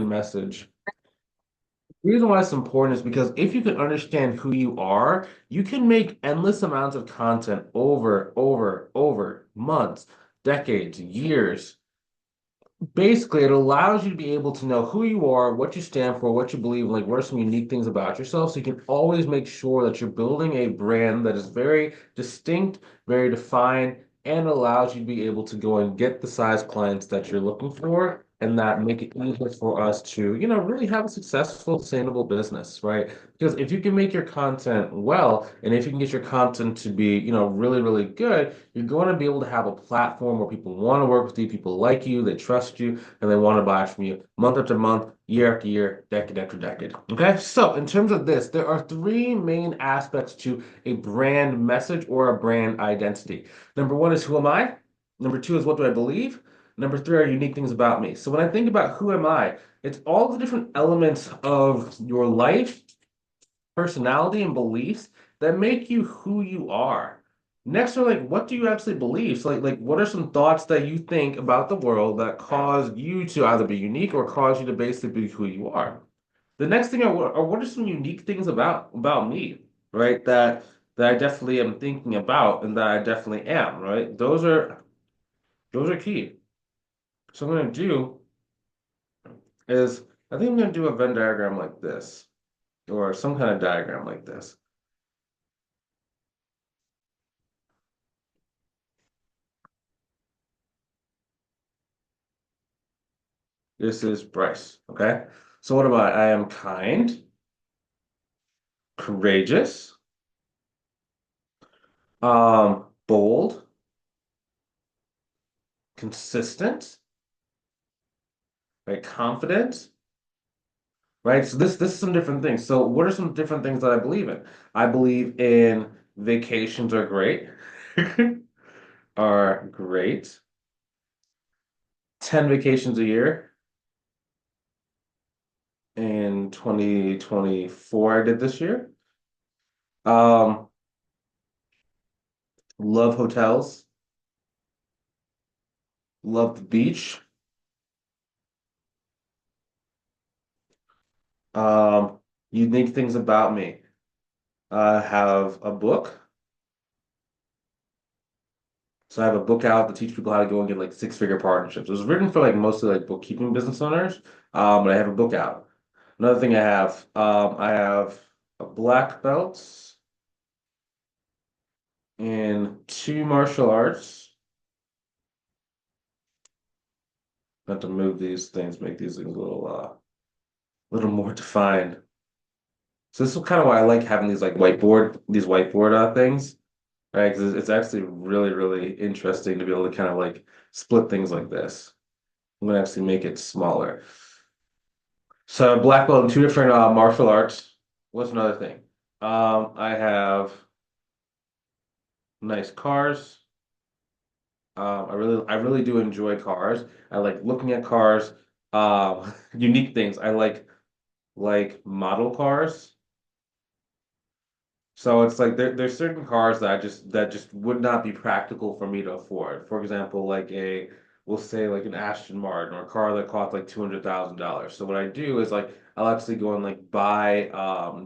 message. The reason why it's important is because if you can understand who you are, you can make endless amounts of content over months, decades, years. Basically, it allows you to be able to know who you are, what you stand for, what you believe, like what are some unique things about yourself. So you can always make sure that you're building a brand that is very distinct, very defined, and allows you to be able to go and get the size clients that you're looking for, and that make it easier for us to, really have a successful, sustainable business, right? Because if you can make your content well, and if you can get your content to be, really, really good, you're going to be able to have a platform where people want to work with you, people like you, they trust you, and they want to buy from you month after month, year after year, decade after decade. Okay, so in terms of this, there are three main aspects to a brand message or a brand identity. Number one is who am I? Number two is what do I believe? Number three are unique things about me. So when I think about who am I, it's all the different elements of your life, personality, and beliefs that make you who you are. Next are like, what do you actually believe? So like what are some thoughts that you think about the world that cause you to either be unique or cause you to basically be who you are? The next thing are what are some unique things about me, right? That I definitely am thinking about and that I definitely am, right? Those are key. So what I'm gonna do is I think I'm gonna do a Venn diagram like this, or some kind of diagram like this. This is Bryce. Okay. So what about I am kind, courageous, bold, consistent, right? Confident, right? So this is some different things. So what are some different things that I believe in? I believe in vacations are great, are great. 10 vacations a year in 2024 I did this year. Um, love hotels, love the beach. Um, unique things about me. I have a book. So I have a book out to teach people how to go and get like six-figure partnerships. It was written for like mostly like bookkeeping business owners, but I have a book out. Another thing I have a black belt in two martial arts. I have to move these things, make these things little more defined. So this is kind of why I like having these whiteboard things, right? Because it's actually really, really interesting to be able to kind of like split things like this. I'm gonna actually make it smaller. So black belt in two different martial arts. What's another thing? I have nice cars. I really do enjoy cars. I like looking at cars. Unique things. I like model cars. So it's like there's certain cars that just would not be practical for me to afford. For example, we'll say like an Aston Martin or a car that costs like $200,000. So what I do is like I'll actually go and like buy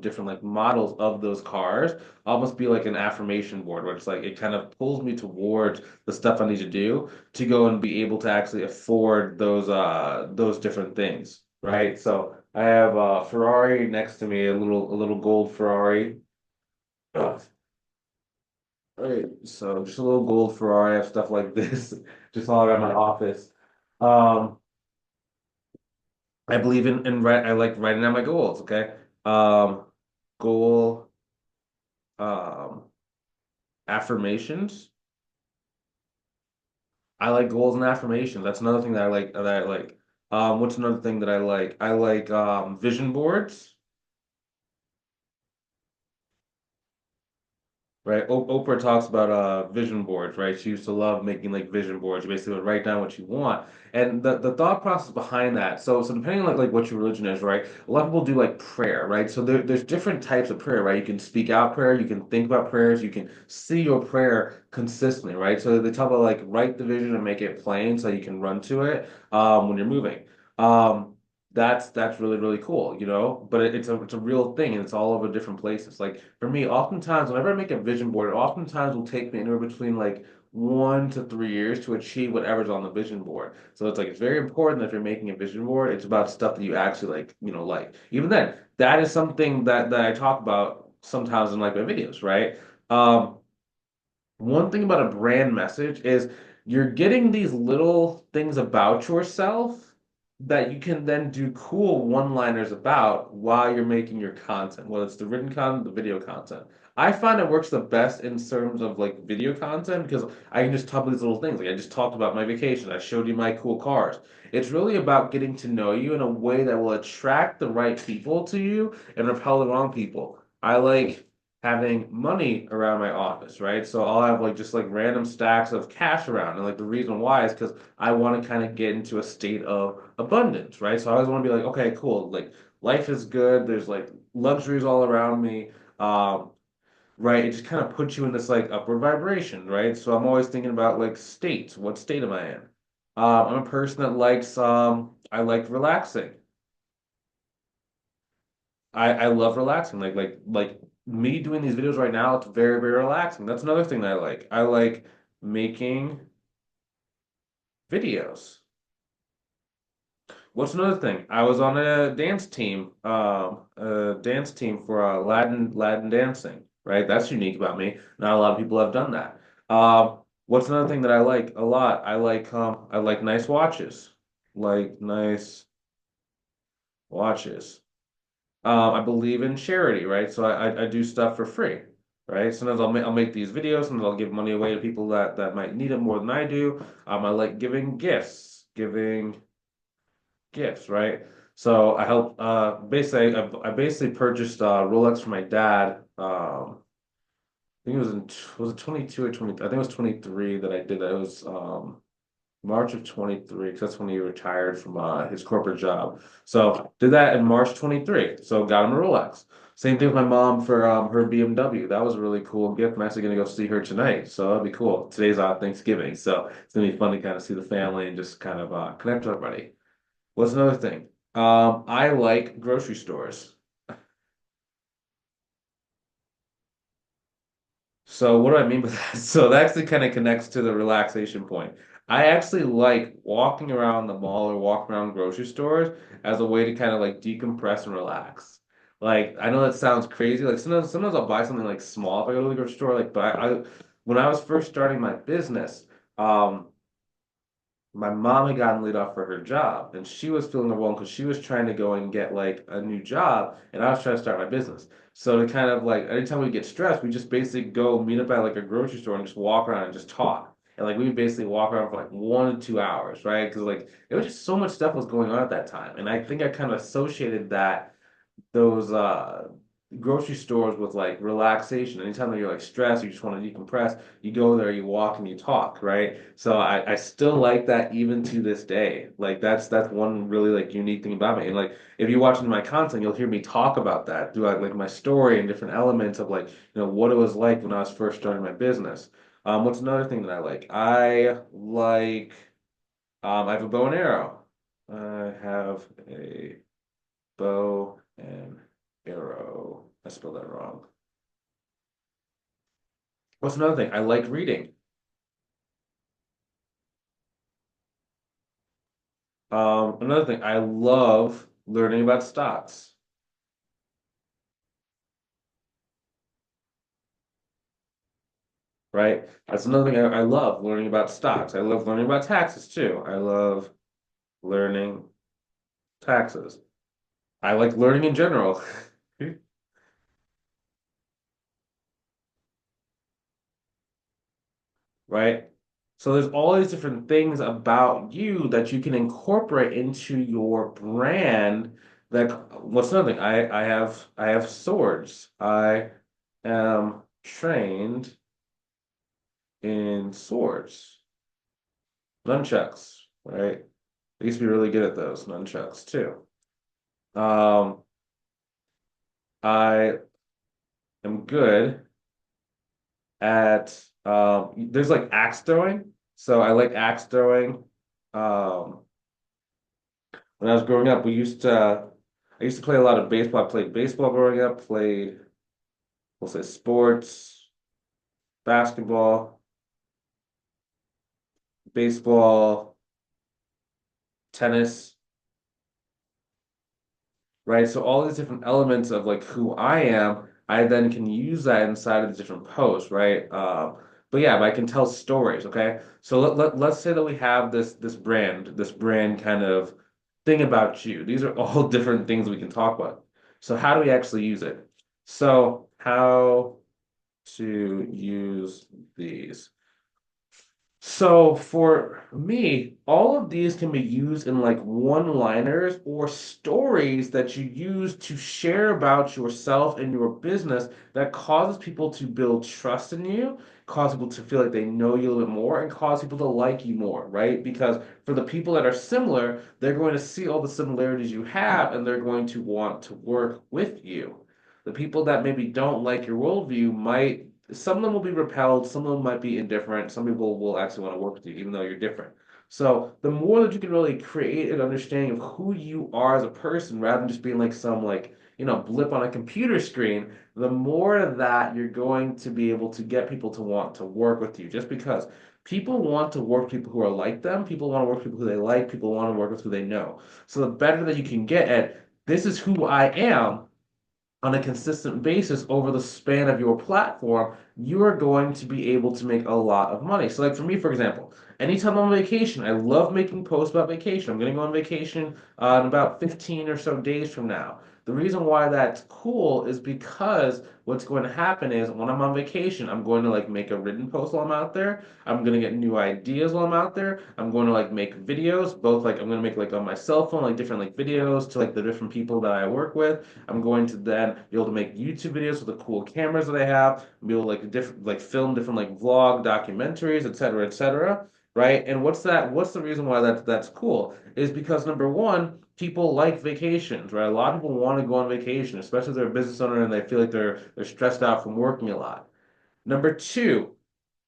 different like models of those cars, almost be like an affirmation board where it's like it kind of pulls me towards the stuff I need to do to go and be able to actually afford those different things, right? So I have a Ferrari next to me, a little gold Ferrari. All right, so just a little gold Ferrari, I have stuff like this, just all around my office. Um, I believe in I like writing down my goals, okay? Um, goal um affirmations. I like goals and affirmations. That's another thing that I like. What's another thing that I like? I like vision boards. Right. Oprah talks about vision boards, right? She used to love making like vision boards. You basically would write down what you want. And the thought process behind that, so depending on like what your religion is, right? A lot of people do like prayer, right? So there's different types of prayer, right? You can speak out prayer, you can think about prayers, you can see your prayer consistently, right? So they talk about like write the vision and make it plain so you can run to it when you're moving. Um that's really really cool, you know. But it's a real thing, and it's all over different places. Like for me, oftentimes whenever I make a vision board, it oftentimes will take me anywhere between like 1 to 3 years to achieve whatever's on the vision board. So it's like it's very important that if you're making a vision board, it's about stuff that you actually like, like. Even then, that is something that I talk about sometimes in like my videos, right? Um, one thing about a brand message is you're getting these little things about yourself that you can then do cool one-liners about while you're making your content, whether it's the written content, the video content. I find it works the best in terms of like video content because I can just talk about these little things. Like I just talked about my vacation. I showed you my cool cars. It's really about getting to know you in a way that will attract the right people to you and repel the wrong people. I like having money around my office, right? So I'll have like just like random stacks of cash around. And like the reason why is because I want to kind of get into a state of abundance, right? So I always want to be like, okay, cool. Like life is good. There's like luxuries all around me. Um, right? It just kind of puts you in this like upward vibration, right? So I'm always thinking about like states. What state am I in? I'm a person that likes I like relaxing. I love relaxing. Like me doing these videos right now, it's very, very relaxing. That's another thing that I like. I like making videos. What's another thing? I was on a dance team for Latin dancing, right? That's unique about me. Not a lot of people have done that. What's another thing that I like a lot? I like nice watches. Like nice watches. I believe in charity, right? So I do stuff for free, right? Sometimes I'll make these videos and I'll give money away to people that might need it more than I do. I like giving gifts, right? So I help basically I basically purchased Rolex for my dad. I think it was it 22 or 20? I think it was 23 that I did that. It was March of 23, because that's when he retired from his corporate job. So did that in March 23. So got him a Rolex. Same thing with my mom for her BMW. That was a really cool gift. I'm actually gonna go see her tonight. So that'll be cool. Today's Thanksgiving. So it's gonna be fun to kind of see the family and just kind of connect with everybody. What's another thing? I like grocery stores. So what do I mean by that? So that actually kind of connects to the relaxation point. I actually like walking around the mall or walking around grocery stores as a way to kind of like decompress and relax. Like I know that sounds crazy. Like sometimes I'll buy something like small if I go to the grocery store. Like but when I was first starting my business, um, my mom had gotten laid off for her job and she was feeling overwhelmed because she was trying to go and get like a new job and I was trying to start my business. So to kind of like anytime we get stressed, we just basically go meet up at like a grocery store and just walk around and just talk. And like we would basically walk around for like 1 to 2 hours, right? Because like there was just so much stuff was going on at that time. And I think I kind of associated those grocery stores with like relaxation. Anytime that you're like stressed, you just want to decompress, you go there, you walk and you talk, right? So I still like that even to this day. Like that's one really like unique thing about me. And like if you watch my content, you'll hear me talk about that throughout like my story and different elements of like, what it was like when I was first starting my business. What's another thing that I like? I have a bow and arrow. I have a bow and arrow. I spelled that wrong. What's another thing? I like reading. Another thing, I love learning about stocks, right? That's another thing I love learning about stocks. I love learning about taxes too. I love learning taxes. I like learning in general, right? So there's all these different things about you that you can incorporate into your brand. What's another thing? I have swords. I am trained in swords, nunchucks, right? I used to be really good at those nunchucks too. Um, I am good at there's like axe throwing. So I like axe throwing. Um, when I was growing up, I used to play a lot of baseball. I played baseball growing up, played, we'll say sports, basketball, baseball, tennis, right? So all these different elements of like who I am, I then can use that inside of the different posts, right? But yeah, but I can tell stories, okay? So let's say that we have this brand kind of thing about you. These are all different things we can talk about. So how do we actually use it? So how to use these. So for me, all of these can be used in like one-liners or stories that you use to share about yourself and your business that causes people to build trust in you, cause people to feel like they know you a little bit more, and cause people to like you more, right? Because for the people that are similar, they're going to see all the similarities you have and they're going to want to work with you. The people that maybe don't like your worldview might some of them will be repelled, some of them might be indifferent, some people will actually want to work with you, even though you're different. So the more that you can really create an understanding of who you are as a person, rather than just being like some like, blip on a computer screen, the more that you're going to be able to get people to want to work with you. Just because people want to work with people who are like them, people want to work with people who they like, people want to work with who they know. So the better that you can get at this is who I am on a consistent basis over the span of your platform, you are going to be able to make a lot of money. So, like for me, for example, anytime I'm on vacation, I love making posts about vacation. I'm going to go on vacation in about 15 or so days from now. The reason why that's cool is because what's going to happen is when I'm on vacation, I'm going to like make a written post while I'm out there. I'm going to get new ideas while I'm out there. I'm going to like make videos, both like I'm going to make like on my cell phone, like different like videos to like the different people that I work with. I'm going to then be able to make YouTube videos with the cool cameras that I have, be able to like different like film different like vlog documentaries, et cetera, right? And what's the reason why that's cool? Is because number one, people like vacations, right? A lot of people want to go on vacation, especially if they're a business owner and they feel like they're stressed out from working a lot. Number two,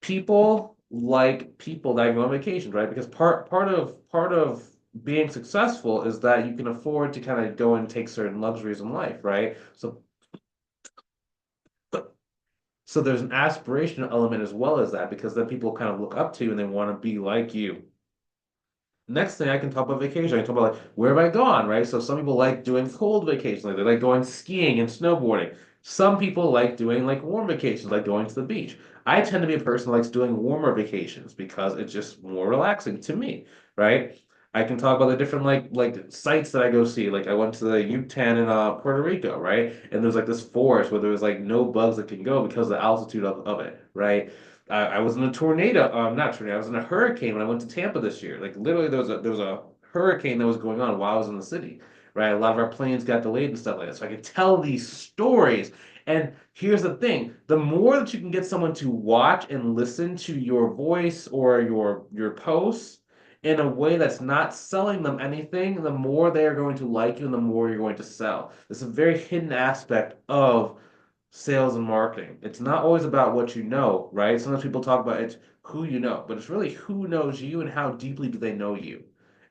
people like people that go on vacations, right? Because part of being successful is that you can afford to kind of go and take certain luxuries in life, right? So there's an aspirational element as well as that because then people kind of look up to you and they want to be like you. Next thing I can talk about vacation. I can talk about like where have I gone, right? So some people like doing cold vacations, like they like going skiing and snowboarding. Some people like doing like warm vacations, like going to the beach. I tend to be a person that likes doing warmer vacations because it's just more relaxing to me, right? I can talk about the different like sites that I go see. Like I went to the Yucatan in Puerto Rico, right? And there's like this forest where there's like no bugs that can go because of the altitude of it, right? I was in a tornado, not tornado, I was in a hurricane when I went to Tampa this year. Like literally there was a hurricane that was going on while I was in the city, right? A lot of our planes got delayed and stuff like that. So I could tell these stories. And here's the thing, the more that you can get someone to watch and listen to your voice or your posts in a way that's not selling them anything, the more they are going to like you and the more you're going to sell. It's a very hidden aspect of sales and marketing. It's not always about what you know, right? Sometimes people talk about it's who you know, but it's really who knows you and how deeply do they know you.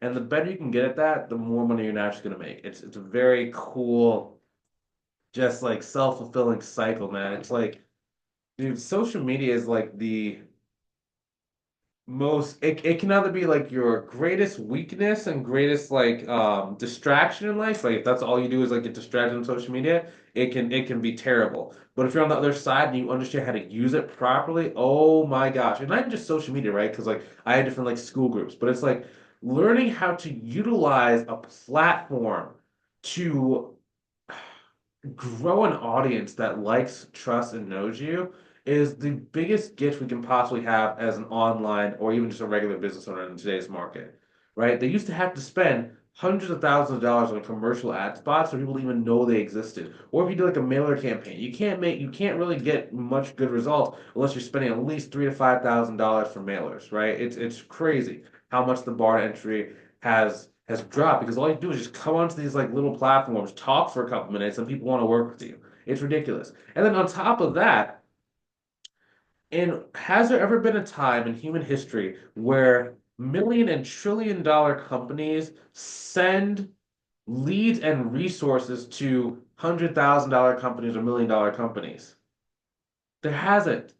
And the better you can get at that, the more money you're naturally going to make. It's a very cool, just like self-fulfilling cycle, man. It's like, dude, social media is like the it can either be like your greatest weakness and greatest like distraction in life, like if that's all you do is like get distracted on social media, it can be terrible. But if you're on the other side and you understand how to use it properly, oh my gosh. And not even just social media, right? Because like I had different like school groups, but it's like learning how to utilize a platform to grow an audience that likes, trusts, and knows you is the biggest gift we can possibly have as an online or even just a regular business owner in today's market, right? They used to have to spend hundreds of thousands of dollars on commercial ad spots for people to even know they existed. Or if you do like a mailer campaign, you can't really get much good results unless you're spending at least $3,000 to $5,000 for mailers, right? It's crazy how much the bar entry has dropped because all you do is just come onto these like little platforms, talk for a couple minutes, and people want to work with you. It's ridiculous. And then on top of that, and has there ever been a time in human history where million and trillion dollar companies send leads and resources to $100,000 companies or $1 million companies? There hasn't.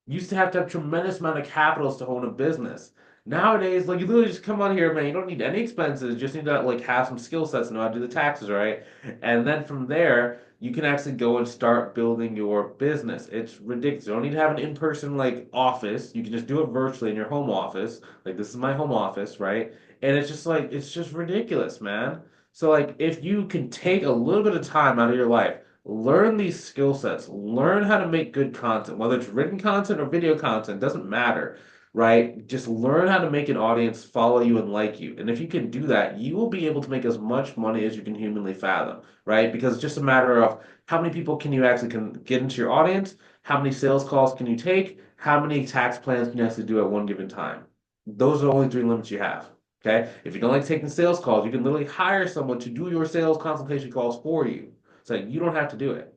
Used to have tremendous amount of capitals to own a business. Nowadays, like you literally just come on here, man. You don't need any expenses. You just need to like have some skill sets and know how to do the taxes, right? And then from there, you can actually go and start building your business. It's ridiculous. You don't need to have an in-person like office. You can just do it virtually in your home office. Like this is my home office, right? And it's just like it's just ridiculous, man. So like if you can take a little bit of time out of your life, learn these skill sets, learn how to make good content, whether it's written content or video content, doesn't matter, right? Just learn how to make an audience follow you and like you. And if you can do that, you will be able to make as much money as you can humanly fathom, right? Because it's just a matter of how many people can you actually can get into your audience, how many sales calls can you take, how many tax plans can you actually do at one given time. Those are the only three limits you have. Okay. If you don't like taking sales calls, you can literally hire someone to do your sales consultation calls for you. It's like you don't have to do it.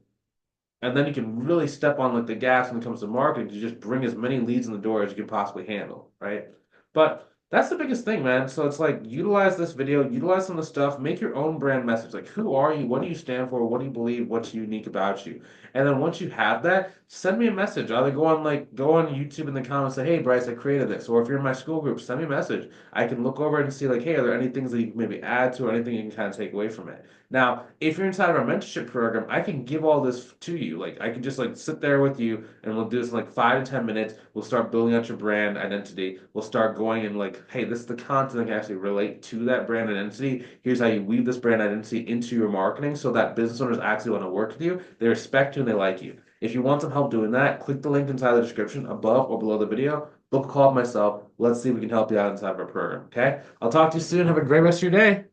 And then you can really step on like the gas when it comes to marketing to just bring as many leads in the door as you can possibly handle, right? But that's the biggest thing, man. So it's like utilize this video, utilize some of the stuff, make your own brand message. Like, who are you? What do you stand for? What do you believe? What's unique about you? And then once you have that, send me a message. Either go on YouTube in the comments, say, hey, Bryce, I created this. Or if you're in my school group, send me a message. I can look over it and see, like, hey, are there any things that you can maybe add to or anything you can kind of take away from it? Now, if you're inside of our mentorship program, I can give all this to you. Like I can just like sit there with you and we'll do this in like 5 to 10 minutes. We'll start building out your brand identity. We'll start going and like, hey, this is the content that can actually relate to that brand identity. Here's how you weave this brand identity into your marketing so that business owners actually want to work with you. They respect you and they like you. If you want some help doing that, click the link inside the description above or below the video. Book a call with myself. Let's see if we can help you out inside of our program. Okay. I'll talk to you soon. Have a great rest of your day.